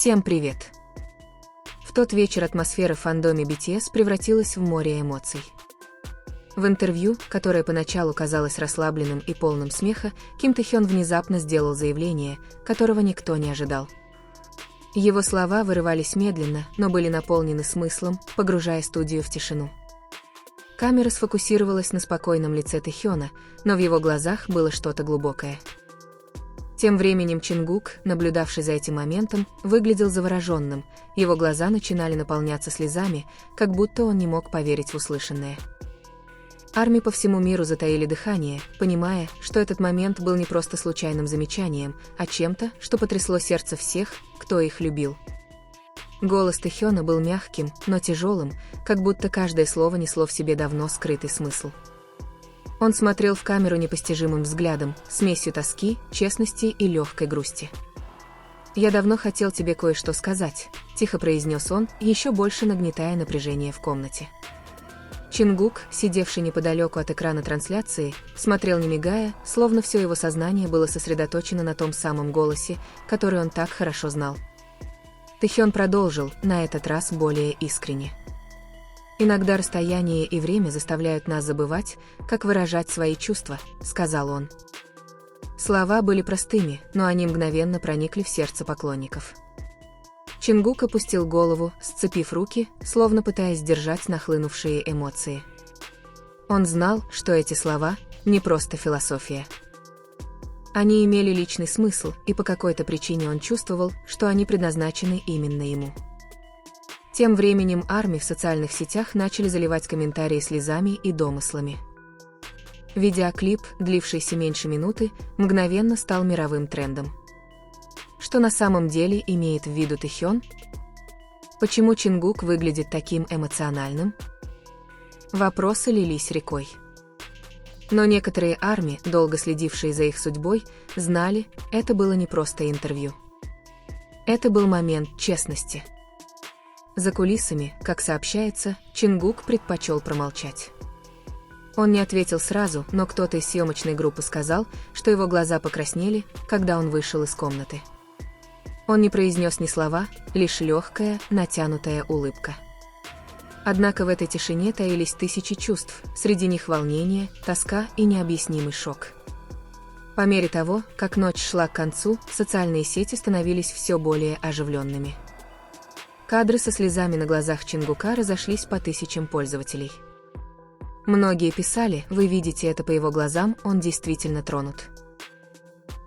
Всем привет! В тот вечер атмосфера в фандоме BTS превратилась в море эмоций. В интервью, которое поначалу казалось расслабленным и полным смеха, Ким Тэхён внезапно сделал заявление, которого никто не ожидал. Его слова вырывались медленно, но были наполнены смыслом, погружая студию в тишину. Камера сфокусировалась на спокойном лице Тэхёна, но в его глазах было что-то глубокое. Тем временем Чингук, наблюдавший за этим моментом, выглядел завороженным, его глаза начинали наполняться слезами, как будто он не мог поверить в услышанное. Армии по всему миру затаили дыхание, понимая, что этот момент был не просто случайным замечанием, а чем-то, что потрясло сердце всех, кто их любил. Голос Тэхёна был мягким, но тяжелым, как будто каждое слово несло в себе давно скрытый смысл. Он смотрел в камеру непостижимым взглядом, смесью тоски, честности и легкой грусти. «Я давно хотел тебе кое-что сказать», — тихо произнес он, еще больше нагнетая напряжение в комнате. Чингук, сидевший неподалеку от экрана трансляции, смотрел не мигая, словно все его сознание было сосредоточено на том самом голосе, который он так хорошо знал. Тэхён продолжил, на этот раз более искренне. «Иногда расстояние и время заставляют нас забывать, как выражать свои чувства», — сказал он. Слова были простыми, но они мгновенно проникли в сердце поклонников. Чингук опустил голову, сцепив руки, словно пытаясь сдержать нахлынувшие эмоции. Он знал, что эти слова — не просто философия. Они имели личный смысл, и по какой-то причине он чувствовал, что они предназначены именно ему. Тем временем армии в социальных сетях начали заливать комментарии слезами и домыслами. Видеоклип, длившийся меньше минуты, мгновенно стал мировым трендом. Что на самом деле имеет в виду Тэхён? Почему Чингук выглядит таким эмоциональным? Вопросы лились рекой. Но некоторые армии, долго следившие за их судьбой, знали, это было не просто интервью. Это был момент честности. За кулисами, как сообщается, Чингук предпочел промолчать. Он не ответил сразу, но кто-то из съемочной группы сказал, что его глаза покраснели, когда он вышел из комнаты. Он не произнес ни слова, лишь легкая, натянутая улыбка. Однако в этой тишине таились тысячи чувств, среди них волнение, тоска и необъяснимый шок. По мере того, как ночь шла к концу, социальные сети становились все более оживленными. Кадры со слезами на глазах Чингука разошлись по тысячам пользователей. Многие писали, вы видите это по его глазам, он действительно тронут.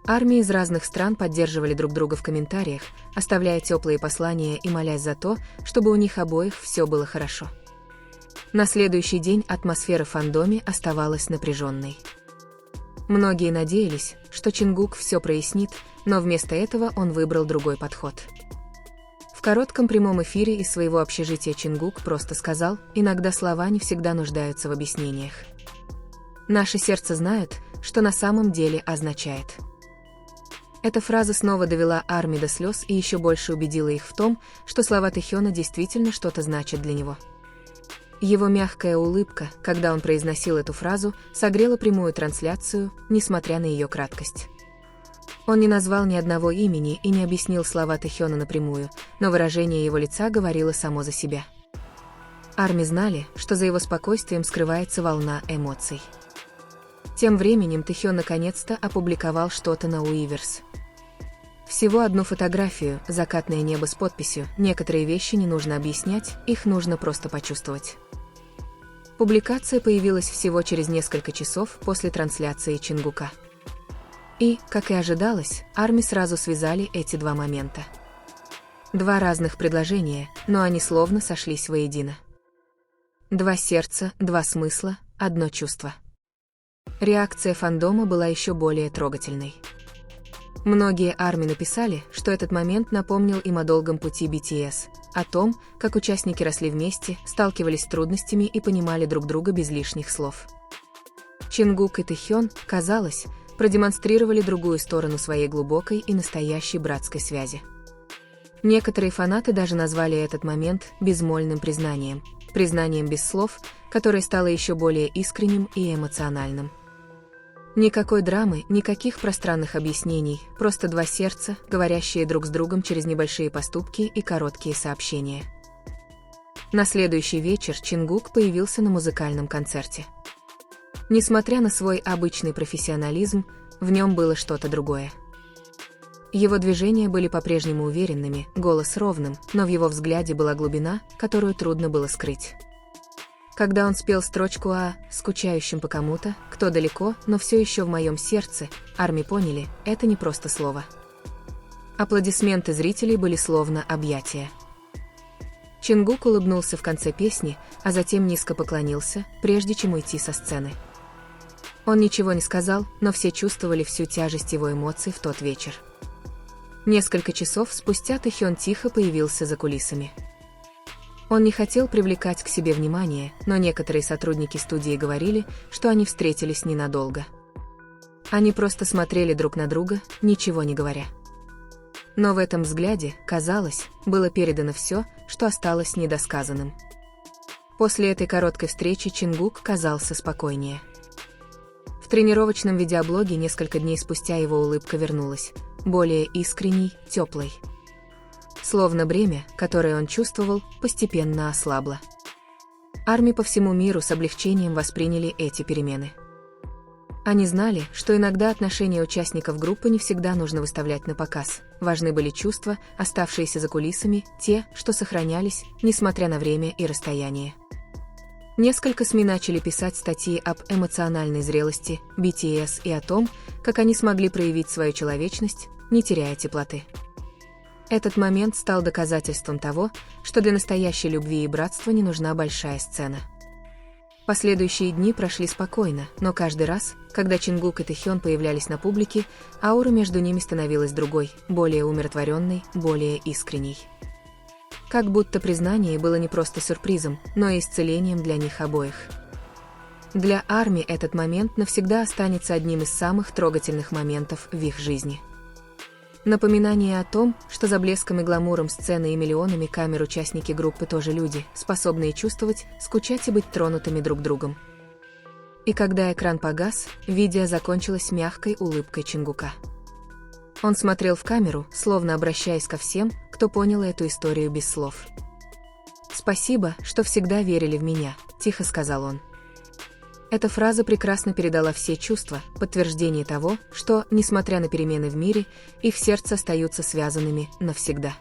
Армии из разных стран поддерживали друг друга в комментариях, оставляя теплые послания и молясь за то, чтобы у них обоих все было хорошо. На следующий день атмосфера в фандоме оставалась напряженной. Многие надеялись, что Чингук все прояснит, но вместо этого он выбрал другой подход. В коротком прямом эфире из своего общежития Чингук просто сказал, иногда слова не всегда нуждаются в объяснениях. Наши сердца знают, что на самом деле означает. Эта фраза снова довела армию до слез и еще больше убедила их в том, что слова Тэхёна действительно что-то значат для него. Его мягкая улыбка, когда он произносил эту фразу, согрела прямую трансляцию, несмотря на ее краткость. Он не назвал ни одного имени и не объяснил слова Тэхёна напрямую, но выражение его лица говорило само за себя. Армии знали, что за его спокойствием скрывается волна эмоций. Тем временем Тэхён наконец-то опубликовал что-то на Уиверс. Всего одну фотографию, закатное небо с подписью, некоторые вещи не нужно объяснять, их нужно просто почувствовать. Публикация появилась всего через несколько часов после трансляции Чингука. И, как и ожидалось, армии сразу связали эти два момента. Два разных предложения, но они словно сошлись воедино. Два сердца, два смысла, одно чувство. Реакция фандома была еще более трогательной. Многие армии написали, что этот момент напомнил им о долгом пути BTS, о том, как участники росли вместе, сталкивались с трудностями и понимали друг друга без лишних слов. Чингук и Тэхён, казалось, продемонстрировали другую сторону своей глубокой и настоящей братской связи. Некоторые фанаты даже назвали этот момент безмолвным признанием без слов, которое стало еще более искренним и эмоциональным. Никакой драмы, никаких пространных объяснений, просто два сердца, говорящие друг с другом через небольшие поступки и короткие сообщения. На следующий вечер Чингук появился на музыкальном концерте. Несмотря на свой обычный профессионализм, в нем было что-то другое. Его движения были по-прежнему уверенными, голос ровным, но в его взгляде была глубина, которую трудно было скрыть. Когда он спел строчку о «скучающем по кому-то, кто далеко, но все еще в моем сердце», ARMY поняли, это не просто слово. Аплодисменты зрителей были словно объятия. Чингук улыбнулся в конце песни, а затем низко поклонился, прежде чем уйти со сцены. Он ничего не сказал, но все чувствовали всю тяжесть его эмоций в тот вечер. Несколько часов спустя Тэхён тихо появился за кулисами. Он не хотел привлекать к себе внимание, но некоторые сотрудники студии говорили, что они встретились ненадолго. Они просто смотрели друг на друга, ничего не говоря. Но в этом взгляде, казалось, было передано все, что осталось недосказанным. После этой короткой встречи Чингук казался спокойнее. В тренировочном видеоблоге несколько дней спустя его улыбка вернулась, более искренней, теплой. Словно бремя, которое он чувствовал, постепенно ослабло. ARMY по всему миру с облегчением восприняли эти перемены. Они знали, что иногда отношения участников группы не всегда нужно выставлять на показ. Важны были чувства, оставшиеся за кулисами, те, что сохранялись, несмотря на время и расстояние. Несколько СМИ начали писать статьи об эмоциональной зрелости BTS и о том, как они смогли проявить свою человечность, не теряя теплоты. Этот момент стал доказательством того, что для настоящей любви и братства не нужна большая сцена. Последующие дни прошли спокойно, но каждый раз, когда Чингук и Тэхён появлялись на публике, аура между ними становилась другой, более умиротворенной, более искренней. Как будто признание было не просто сюрпризом, но и исцелением для них обоих. Для ARMY этот момент навсегда останется одним из самых трогательных моментов в их жизни. Напоминание о том, что за блеском и гламуром сцены и миллионами камер участники группы тоже люди, способные чувствовать, скучать и быть тронутыми друг другом. И когда экран погас, видео закончилось мягкой улыбкой Чингука. Он смотрел в камеру, словно обращаясь ко всем, кто понял эту историю без слов. «Спасибо, что всегда верили в меня», – тихо сказал он. Эта фраза прекрасно передала все чувства, подтверждение того, что, несмотря на перемены в мире, их сердца остаются связанными навсегда.